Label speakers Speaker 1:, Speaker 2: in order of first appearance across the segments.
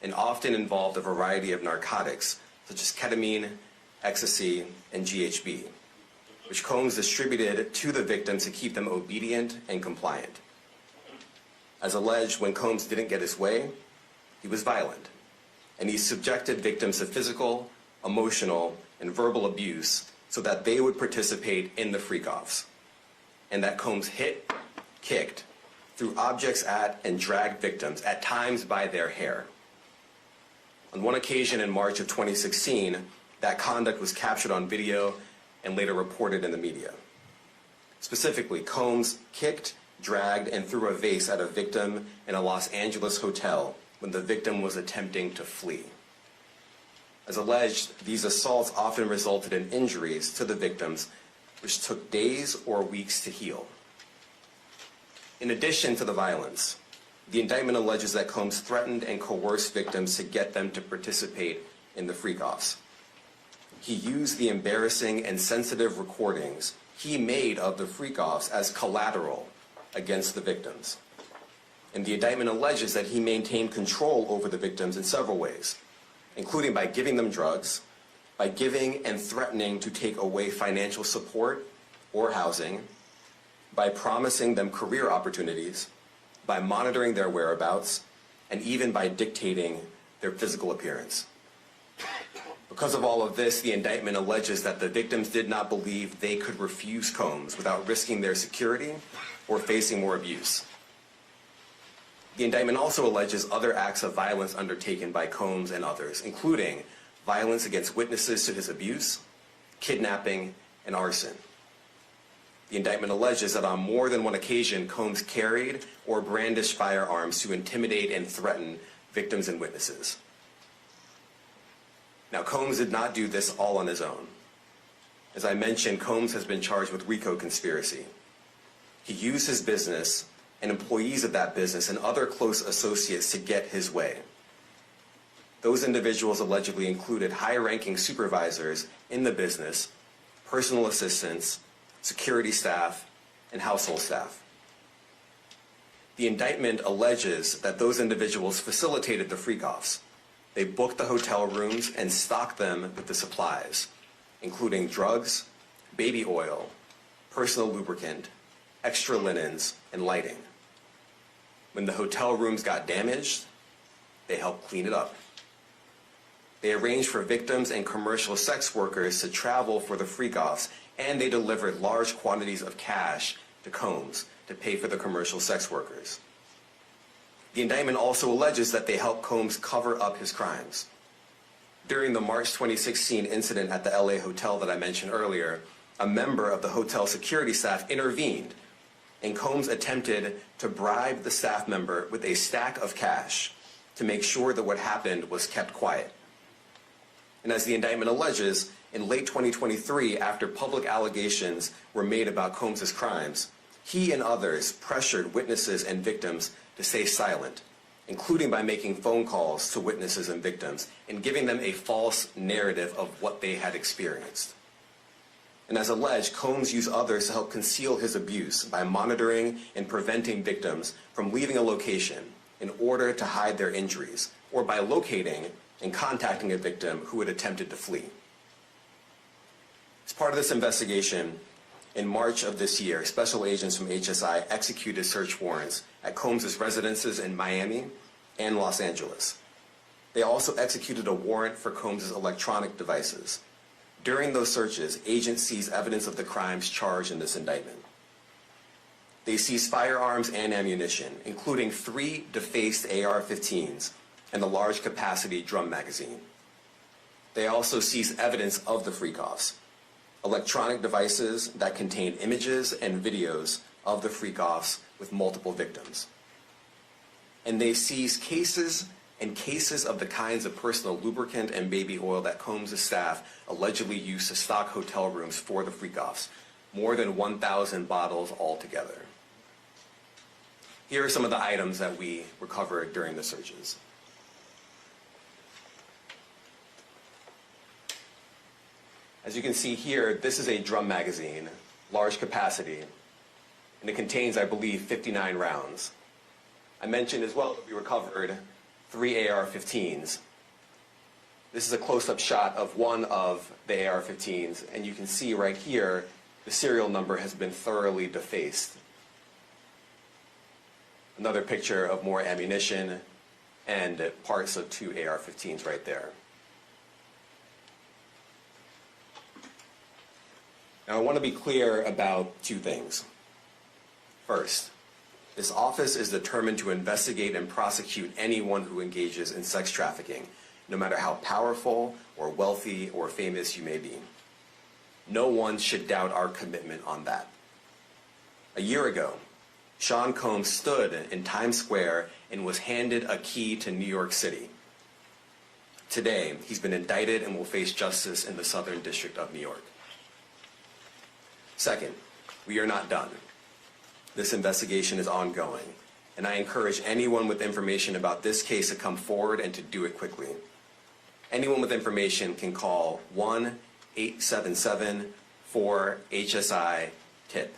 Speaker 1: and often involved a variety of narcotics such as ketamine, ecstasy, and GHB, which Combs distributed to the victims to keep them obedient and compliant. As alleged, when Combs didn't get his way, he was violent, and he subjected victims to physical, emotional, and verbal abuse so that they would participate in the freak-offs, and that Combs hit, kicked, threw objects at, and dragged victims, at times by their hair. On one occasion in March of 2016, that conduct was captured on video and later reported in the media. Specifically, Combs kicked, dragged, and threw a vase at a victim in a Los Angeles hotel when the victim was attempting to flee. As alleged, these assaults often resulted in injuries to the victims, which took days or weeks to heal. In addition to the violence, the indictment alleges that Combs threatened and coerced victims to get them to participate in the freak-offs. He used the embarrassing and sensitive recordings he made of the freak-offs as collateral against the victims. And the indictment alleges that he maintained control over the victims in several ways, including by giving them drugs, by giving and threatening to take away financial support or housing, by promising them career opportunities, by monitoring their whereabouts, and even by dictating their physical appearance. Because of all of this, the indictment alleges that the victims did not believe they could refuse Combs without risking their security or facing more abuse. The indictment also alleges other acts of violence undertaken by Combs and others, including violence against witnesses to his abuse, kidnapping, and arson. The indictment alleges that on more than one occasion, Combs carried or brandished firearms to intimidate and threaten victims and witnesses. Now, Combs did not do this all on his own. As I mentioned, Combs has been charged with RICO conspiracy. He used his business and employees of that business and other close associates to get his way. Those individuals allegedly included high-ranking supervisors in the business, personal assistants, security staff, and household staff. The indictment alleges that those individuals facilitated the freak-offs. They booked the hotel rooms and stocked them with the supplies, including drugs, baby oil, personal lubricant, extra linens, and lighting. When the hotel rooms got damaged, they helped clean it up. They arranged for victims and commercial sex workers to travel for the freak-offs, and they delivered large quantities of cash to Combs to pay for the commercial sex workers. The indictment also alleges that they helped Combs cover up his crimes. During the March 2016 incident at the LA hotel that I mentioned earlier, a member of the hotel security staff intervened, and Combs attempted to bribe the staff member with a stack of cash to make sure that what happened was kept quiet. And as the indictment alleges, in late 2023, after public allegations were made about Combs' crimes, he and others pressured witnesses and victims to stay silent, including by making phone calls to witnesses and victims and giving them a false narrative of what they had experienced. And as alleged, Combs used others to help conceal his abuse by monitoring and preventing victims from leaving a location in order to hide their injuries, or by locating and contacting a victim who had attempted to flee. As part of this investigation, in March of this year, special agents from HSI executed search warrants at Combs' residences in Miami and Los Angeles. They also executed a warrant for Combs' electronic devices. During those searches, agents seized evidence of the crimes charged in this indictment. They seized firearms and ammunition, including 3 defaced AR-15s and a large capacity drum magazine. They also seized evidence of the freak-offs, electronic devices that contain images and videos of the freak-offs with multiple victims. And they seized cases and cases of the kinds of personal lubricant and baby oil that Combs' staff allegedly used to stock hotel rooms for the freak-offs, more than 1,000 bottles altogether. Here are some of the items that we recovered during the searches. As you can see here, this is a drum magazine, large capacity, and it contains, I believe, 59 rounds. I mentioned as well that we recovered 3 AR-15s. This is a close-up shot of one of the AR-15s, and you can see right here the serial number has been thoroughly defaced. Another picture of more ammunition and parts of 2 AR-15s right there. Now I want to be clear about 2 things. First, this office is determined to investigate and prosecute anyone who engages in sex trafficking, no matter how powerful or wealthy or famous you may be. No one should doubt our commitment on that. A year ago, Sean Combs stood in Times Square and was handed a key to New York City. Today, he's been indicted and will face justice in the Southern District of New York. Second, we are not done. This investigation is ongoing, and I encourage anyone with information about this case to come forward and to do it quickly. Anyone with information can call 1-877-4HSI-TIP.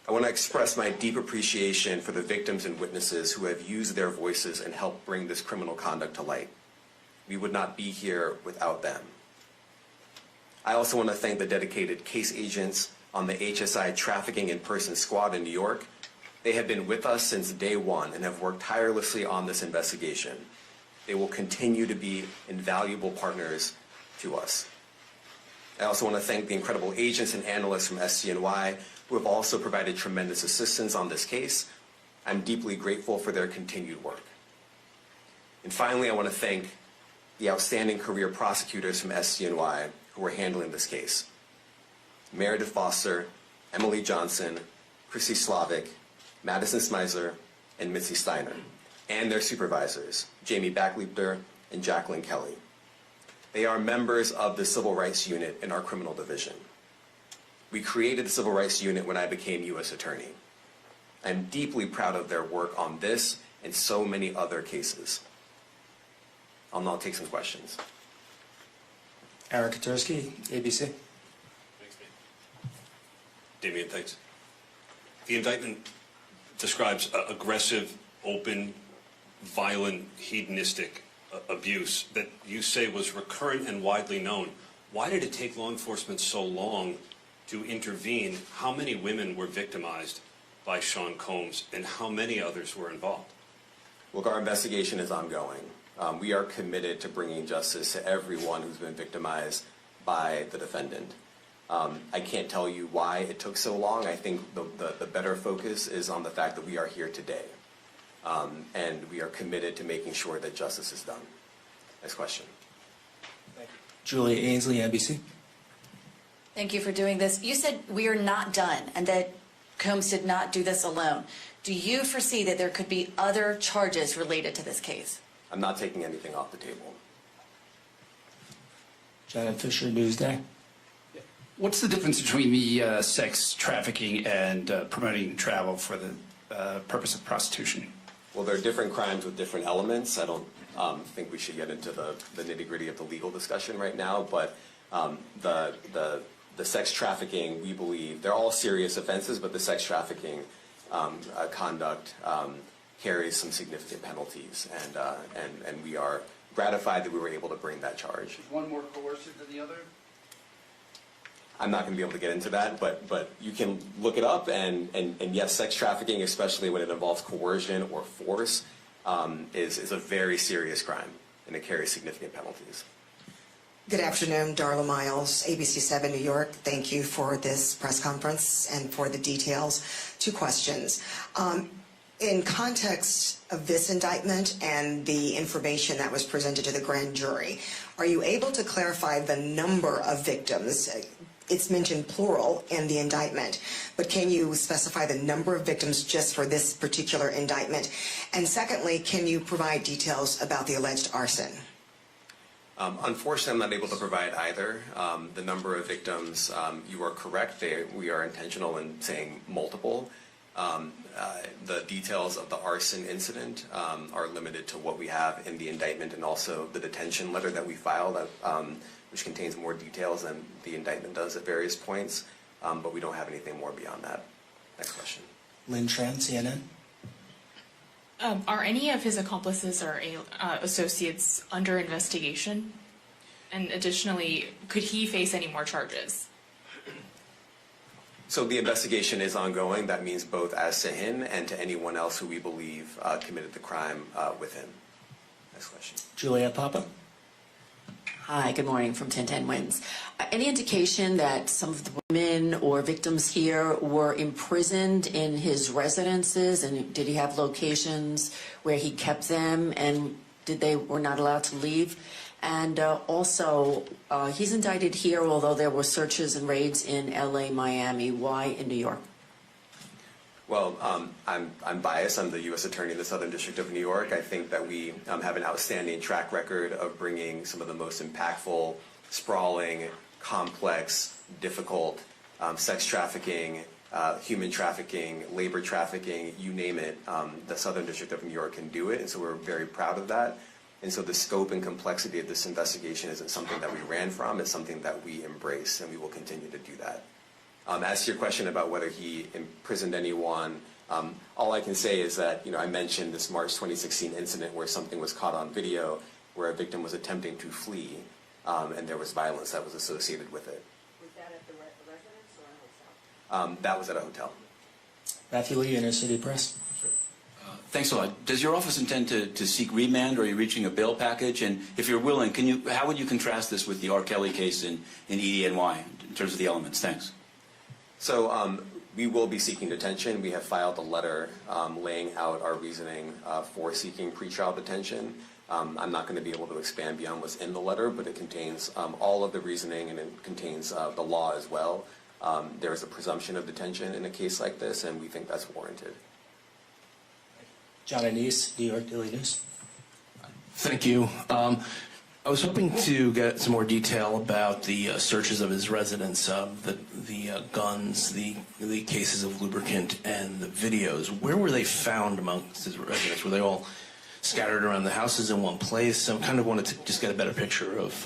Speaker 1: I want to express my deep appreciation for the victims and witnesses who have used their voices and helped bring this criminal conduct to light. We would not be here without them. I also want to thank the dedicated case agents on the HSI Trafficking in Person Squad in New York. They have been with us since day one and have worked tirelessly on this investigation. They will continue to be invaluable partners to us. I also want to thank the incredible agents and analysts from SCNY who have also provided tremendous assistance on this case. I'm deeply grateful for their continued work. And finally, I want to thank the outstanding career prosecutors from SCNY who are handling this case. Meredith Foster, Emily Johnson, Chrissy Slavic, Madison Smeisler, and Mitzi Steiner, and their supervisors, Jamie Backleiter and Jacqueline Kelly. They are members of the Civil Rights Unit in our criminal division. We created the Civil Rights Unit when I became U.S. Attorney. I'm deeply proud of their work on this and so many other cases. I'll now take some questions.
Speaker 2: Eric Katursky, ABC.
Speaker 3: Thanks, Damian, thanks. The indictment describes aggressive, open, violent, hedonistic abuse that you say was recurrent and widely known. Why did it take law enforcement so long to intervene? How many women were victimized by Sean Combs, and how many others were involved?
Speaker 1: Look, our investigation is ongoing. We are committed to bringing justice to everyone who's been victimized by the defendant. I can't tell you why it took so long. I think the better focus is on the fact that we are here today. And we are committed to making sure that justice is done. Next question.
Speaker 2: Thank you. Julia Ainsley, NBC.
Speaker 4: Thank you for doing this. You said we are not done and that Combs did not do this alone. Do you foresee that there could be other charges related to this case?
Speaker 1: I'm not taking anything off the table.
Speaker 2: Janet Fisher, Newsday.
Speaker 5: What's the difference between the sex trafficking and promoting travel for the purpose of prostitution?
Speaker 1: Well, there are different crimes with different elements. I don't think we should get into the nitty-gritty of the legal discussion right now, but the sex trafficking, we believe, they're all serious offenses, but the sex trafficking conduct carries some significant penalties, and we are gratified that we were able to bring that charge.
Speaker 5: Is one more coercive than the other?
Speaker 1: I'm not going to be able to get into that, but you can look it up, and yes, sex trafficking, especially when it involves coercion or force, is a very serious crime, and it carries significant penalties.
Speaker 6: Good afternoon, Darla Miles, ABC7 New York. Thank you for this press conference and for the details. 2 questions. In context of this indictment and the information that was presented to the grand jury, are you able to clarify the number of victims? It's mentioned plural in the indictment, but can you specify the number of victims just for this particular indictment? And secondly, can you provide details about the alleged arson?
Speaker 1: Unfortunately, I'm not able to provide either. The number of victims, you are correct. We are intentional in saying multiple. The details of the arson incident are limited to what we have in the indictment and also the detention letter that we filed, which contains more details than the indictment does at various points, but we don't have anything more beyond that. Next question.
Speaker 2: Lynn Tran, CNN.
Speaker 7: Are any of his accomplices or associates under investigation? And additionally, could he face any more charges?
Speaker 1: So the investigation is ongoing. That means both as to him and to anyone else who we believe committed the crime with him. Next question.
Speaker 2: Juliet Papa.
Speaker 8: Hi, good morning from 1010 Wins. Any indication that some of the women or victims here were imprisoned in his residences, and did he have locations where he kept them, and were not allowed to leave? And also, he's indicted here, although there were searches and raids in LA, Miami. Why in New York?
Speaker 1: Well, I'm biased. I'm the U.S. Attorney in the Southern District of New York. I think that we have an outstanding track record of bringing some of the most impactful, sprawling, complex, difficult sex trafficking, human trafficking, labor trafficking, you name it. The Southern District of New York can do it, and so we're very proud of that. And so the scope and complexity of this investigation isn't something that we ran from. It's something that we embrace, and we will continue to do that. As to your question about whether he imprisoned anyone, all I can say is that, I mentioned this March 2016 incident where something was caught on video where a victim was attempting to flee, and there was violence that was associated with it.
Speaker 8: Was that at the residence or a hotel?
Speaker 1: That was at a hotel.
Speaker 2: Matthew Lee, Inner City Press.
Speaker 9: Thanks a lot. Does your office intend to seek remand, or are you reaching a bail package? And if you're willing, how would you contrast this with the R. Kelly case in EDNY in terms of the elements? Thanks.
Speaker 1: So we will be seeking detention. We have filed a letter laying out our reasoning for seeking pretrial detention. I'm not going to be able to expand beyond what's in the letter, but it contains all of the reasoning, and it contains the law as well. There is a presumption of detention in a case like this, and we think that's warranted.
Speaker 2: John Anise, New York Daily News.
Speaker 10: Thank you. I was hoping to get some more detail about the searches of his residence, the guns, the cases of lubricant, and the videos. Where were they found amongst his residence? Were they all scattered around the houses in one place? I kind of wanted to just get a better picture of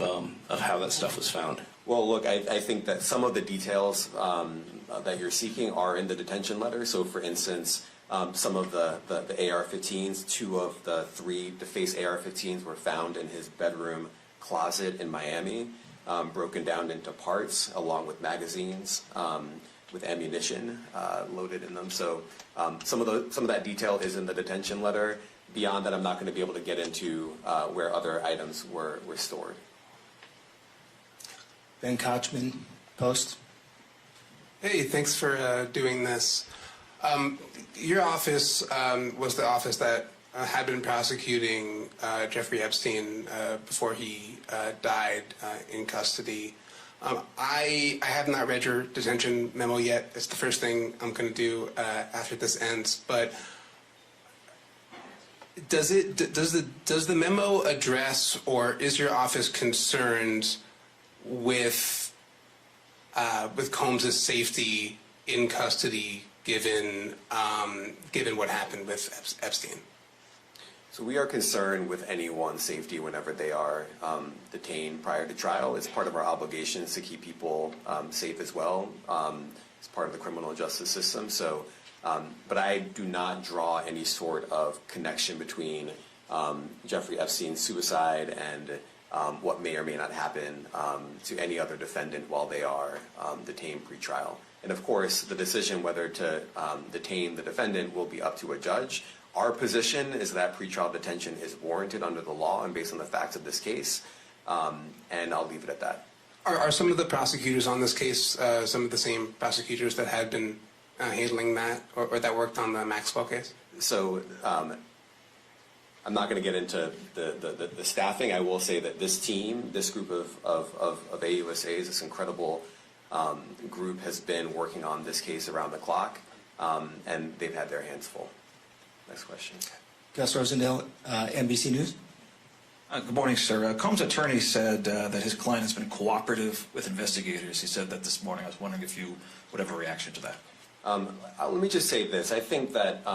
Speaker 10: how that stuff was found.
Speaker 1: Well, look, I think that some of the details that you're seeking are in the detention letter. So, for instance, some of the AR-15s, 2 of the 3 DeFace AR-15s were found in his bedroom closet in Miami, broken down into parts along with magazines with ammunition loaded in them. So some of that detail is in the detention letter. Beyond that, I'm not going to be able to get into where other items were stored.
Speaker 2: Ben Kochman, Post.
Speaker 11: Hey, thanks for doing this. Your office was the office that had been prosecuting Jeffrey Epstein before he died in custody. I have not read your detention memo yet. It's the first thing I'm going to do after this ends. But does the memo address, or is your office concerned with Combs' safety in custody, given what happened with Epstein?
Speaker 1: So we are concerned with anyone's safety whenever they are detained prior to trial. It's part of our obligations to keep people safe as well. It's part of the criminal justice system. So, but I do not draw any sort of connection between Jeffrey Epstein's suicide and what may or may not happen to any other defendant while they are detained pre-trial. And of course, the decision whether to detain the defendant will be up to a judge. Our position is that pretrial detention is warranted under the law and based on the facts of this case, and I'll leave it at that.
Speaker 11: Are some of the prosecutors on this case some of the same prosecutors that had been handling that, or that worked on the Maxwell case?
Speaker 1: So I'm not going to get into the staffing. I will say that this team, this group of AUSAs, this incredible group has been working on this case around the clock, and they've had their hands full. Next question.
Speaker 2: Gus Rosendale, NBC News.
Speaker 12: Good morning, sir. Combs' attorney said that his client has been cooperative with investigators. He said that this morning. I was wondering if you would have a reaction to that.
Speaker 1: Let me just say this. I think that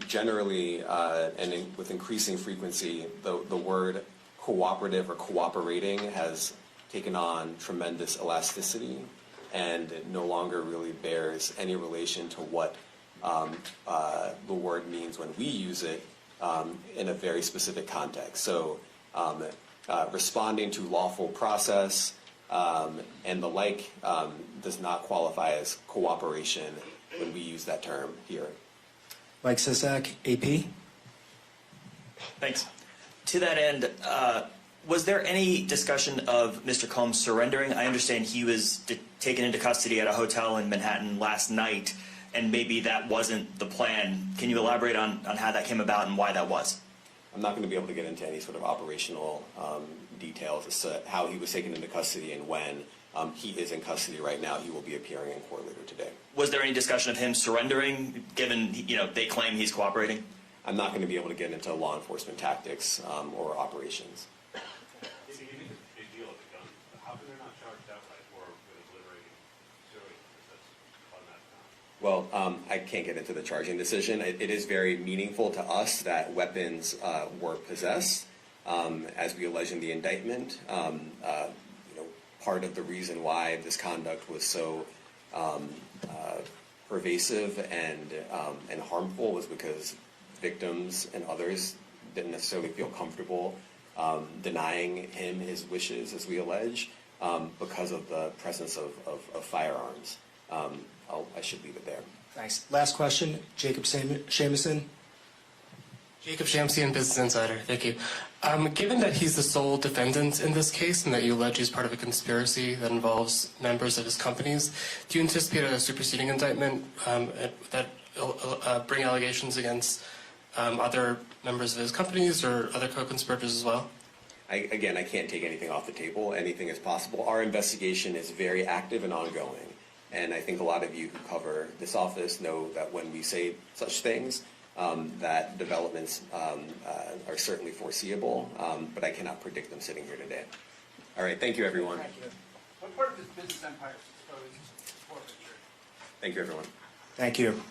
Speaker 1: generally and with increasing frequency, the word cooperative or cooperating has taken on tremendous elasticity, and it no longer really bears any relation to what the word means when we use it in a very specific context. So responding to lawful process and the like does not qualify as cooperation when we use that term here.
Speaker 2: Mike Sisak, AP.
Speaker 13: Thanks. To that end, was there any discussion of Mr. Combs surrendering? I understand he was taken into custody at a hotel in Manhattan last night, and maybe that wasn't the plan. Can you elaborate on how that came about and why that was?
Speaker 1: I'm not going to be able to get into any sort of operational details as to how he was taken into custody and when. He is in custody right now. He will be appearing in court later today.
Speaker 13: Was there any discussion of him surrendering, given they claim he's cooperating?
Speaker 1: I'm not going to be able to get into law enforcement tactics or operations. Well, I can't get into the charging decision. It is very meaningful to us that weapons were possessed, as we allege in the indictment. Part of the reason why this conduct was so pervasive and harmful was because victims and others didn't necessarily feel comfortable denying him his wishes, as we allege, because of the presence of firearms. I should leave it there.
Speaker 2: Thanks. Last question, Jacob Shamison.
Speaker 14: Jacob Shamsian, Business Insider. Thank you. Given that he's the sole defendant in this case and that you allege he's part of a conspiracy that involves members of his companies, do you anticipate a superseding indictment that bring allegations against other members of his companies or other co-conspirators as well?
Speaker 1: Again, I can't take anything off the table. Anything is possible. Our investigation is very active and ongoing. And I think a lot of you who cover this office know that when we say such things, that developments are certainly foreseeable, but I cannot predict them sitting here today. All right, thank you, everyone.
Speaker 5: Thank you. What part of his business empire is exposed to forfeiture?
Speaker 1: Thank you, everyone.
Speaker 2: Thank you.